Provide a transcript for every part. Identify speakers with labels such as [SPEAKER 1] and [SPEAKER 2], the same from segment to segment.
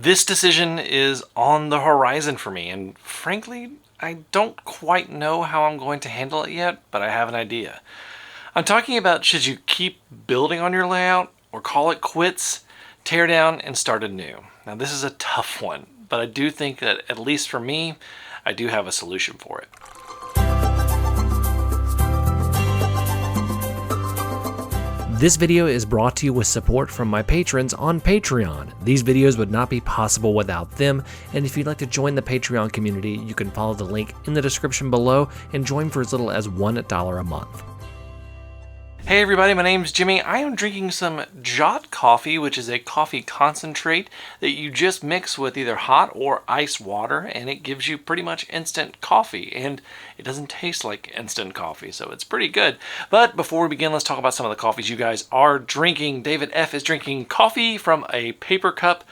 [SPEAKER 1] This decision is on the horizon for me, and frankly, I don't quite know how I'm going to handle it yet, but I have an idea. I'm talking about, should you keep building on your layout or call it quits, tear down, and start anew? Now, this is a tough one, but I do think that, at least for me, I do have a solution for it.
[SPEAKER 2] This video is brought to you with support from my patrons on Patreon. These videos would not be possible without them, and if you'd like to join the Patreon community, you can follow the link in the description below and join for as little as $1 a month.
[SPEAKER 1] Hey everybody, my name's Jimmy. I am drinking some Jot coffee, which is a coffee concentrate that you just mix with either hot or ice water, and it gives you pretty much instant coffee, and it doesn't taste like instant coffee, so it's pretty good. But before we begin, let's talk about some of the coffees you guys are drinking. David F. is drinking coffee from a paper cup.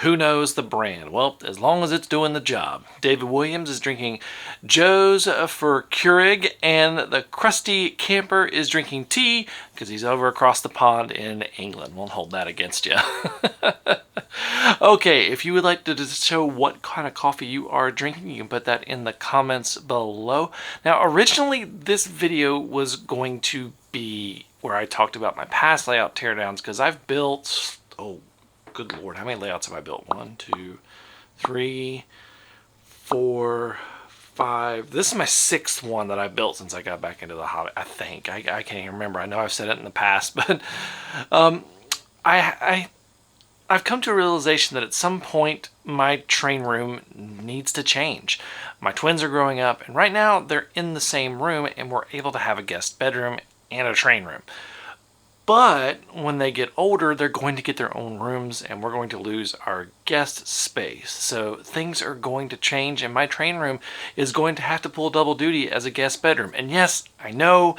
[SPEAKER 1] Who knows the brand? Well, as long as it's doing the job. David Williams is drinking Joe's for Keurig, and the crusty camper is drinking tea because he's over across the pond in England. Won't hold that against you. Okay, if you would like to show what kind of coffee you are drinking, you can put that in the comments below. Now, originally this video was going to be where I talked about my past layout teardowns, because I've built, good Lord, how many layouts have I built? 1, 2, 3, 4, 5. This is my 6th one that I built since I got back into the hobby, I think. I can't even remember. I know I've said it in the past, but I've come to a realization that at some point my train room needs to change. My twins are growing up, and right now they're in the same room, and we're able to have a guest bedroom and a train room. But when they get older, they're going to get their own rooms, and we're going to lose our guest space. So things are going to change, and my train room is going to have to pull double duty as a guest bedroom. And yes, I know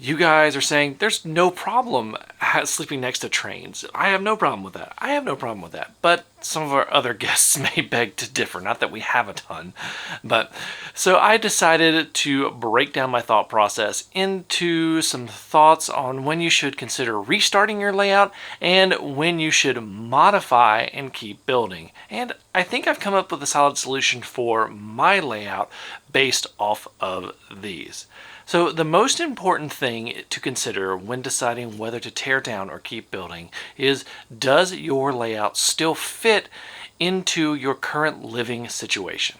[SPEAKER 1] you guys are saying there's no problem sleeping next to trains. I have no problem with that. I have no problem with that. But some of our other guests may beg to differ. Not that we have a ton. But so I decided to break down my thought process into some thoughts on when you should consider restarting your layout and when you should modify and keep building. And I think I've come up with a solid solution for my layout based off of these. So the most important thing to consider when deciding whether to tear down or keep building is, does your layout still fit into your current living situation?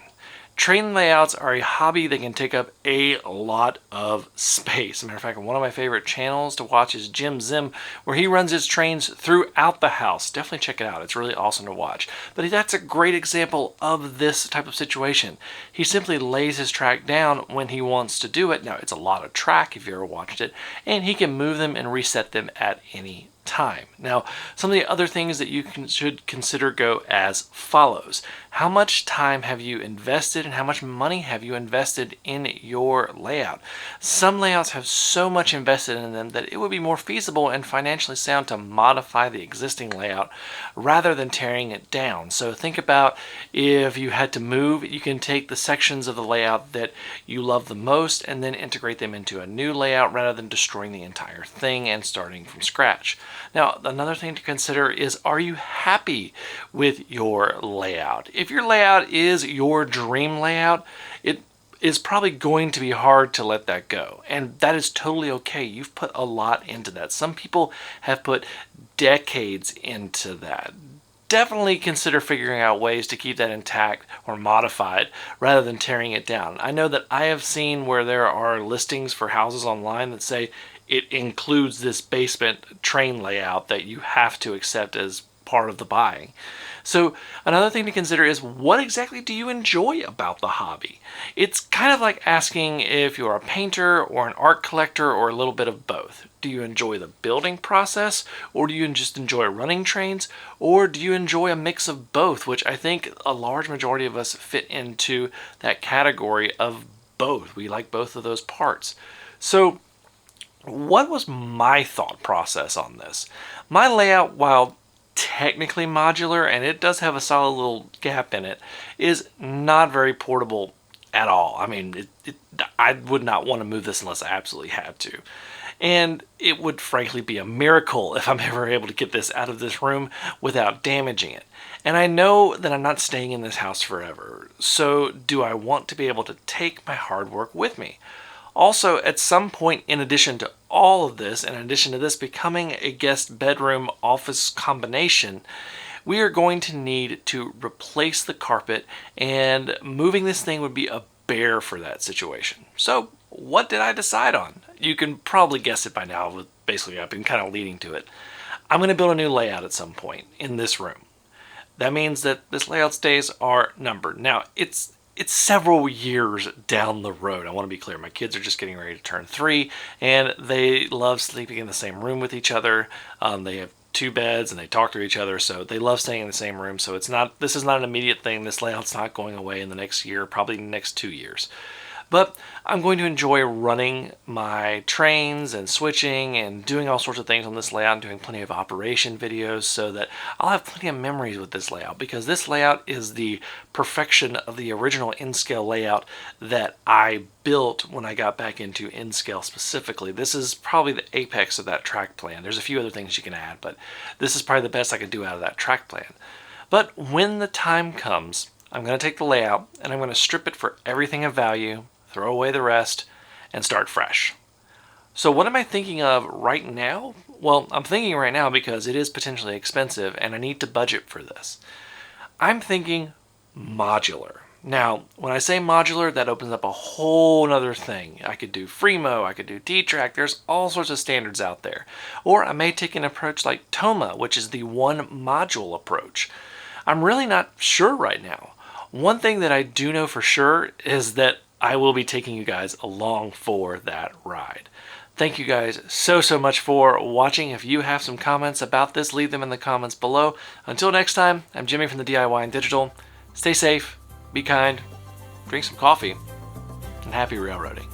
[SPEAKER 1] Train layouts are a hobby that can take up a lot of space. As a matter of fact, one of my favorite channels to watch is Jim Zim, where he runs his trains throughout the house. Definitely check it out. It's really awesome to watch. But that's a great example of this type of situation. He simply lays his track down when he wants to do it. Now, it's a lot of track if you ever watched it, and he can move them and reset them at any time. Now, some of the other things that you should consider go as follows. How much time have you invested and how much money have you invested in your layout? Some layouts have so much invested in them that it would be more feasible and financially sound to modify the existing layout rather than tearing it down. So think about, if you had to move, you can take the sections of the layout that you love the most and then integrate them into a new layout rather than destroying the entire thing and starting from scratch. Now, another thing to consider is, are you happy with your layout? If your layout is your dream layout, it is probably going to be hard to let that go. And that is totally okay. You've put a lot into that. Some people have put decades into that. Definitely consider figuring out ways to keep that intact or modified rather than tearing it down. I know that I have seen where there are listings for houses online that say it includes this basement train layout that you have to accept as part of the buying. So another thing to consider is, what exactly do you enjoy about the hobby? It's kind of like asking if you're a painter or an art collector or a little bit of both. Do you enjoy the building process, or do you just enjoy running trains, or do you enjoy a mix of both, which I think a large majority of us fit into that category of both. We like both of those parts. So what was my thought process on this? My layout, while technically modular, and it does have a solid little gap in it, is not very portable at all. I mean, I would not want to move this unless I absolutely had to. And it would frankly be a miracle if I'm ever able to get this out of this room without damaging it. And I know that I'm not staying in this house forever. So do I want to be able to take my hard work with me? Also, at some point, in addition to all of this, in addition to this becoming a guest bedroom office combination, we are going to need to replace the carpet, and moving this thing would be a bear for that situation. So, what did I decide on? You can probably guess it by now. Basically, I've been kind of leading to it. I'm going to build a new layout at some point in this room. That means that this layout's days are numbered. Now, it's several years down the road. I want to be clear. My kids are just getting ready to turn 3, and they love sleeping in the same room with each other. They have 2 beds, and they talk to each other, so they love staying in the same room. So this is not an immediate thing. This layout's not going away in the next year, probably the next 2 years. But I'm going to enjoy running my trains and switching and doing all sorts of things on this layout and doing plenty of operation videos so that I'll have plenty of memories with this layout, because this layout is the perfection of the original N-Scale layout that I built when I got back into N-Scale specifically. This is probably the apex of that track plan. There's a few other things you can add, but this is probably the best I could do out of that track plan. But when the time comes, I'm going to take the layout and I'm going to strip it for everything of value, throw away the rest, and start fresh. So what am I thinking of right now? Well, I'm thinking right now because it is potentially expensive and I need to budget for this. I'm thinking modular. Now, when I say modular, that opens up a whole nother thing. I could do Freemo, I could do D-Track, there's all sorts of standards out there. Or I may take an approach like Toma, which is the one module approach. I'm really not sure right now. One thing that I do know for sure is that I will be taking you guys along for that ride. Thank you guys so much for watching. If you have some comments about this, leave them in the comments below. Until next time, I'm Jimmy from the DIY and Digital. Stay safe, be kind, drink some coffee, and happy railroading.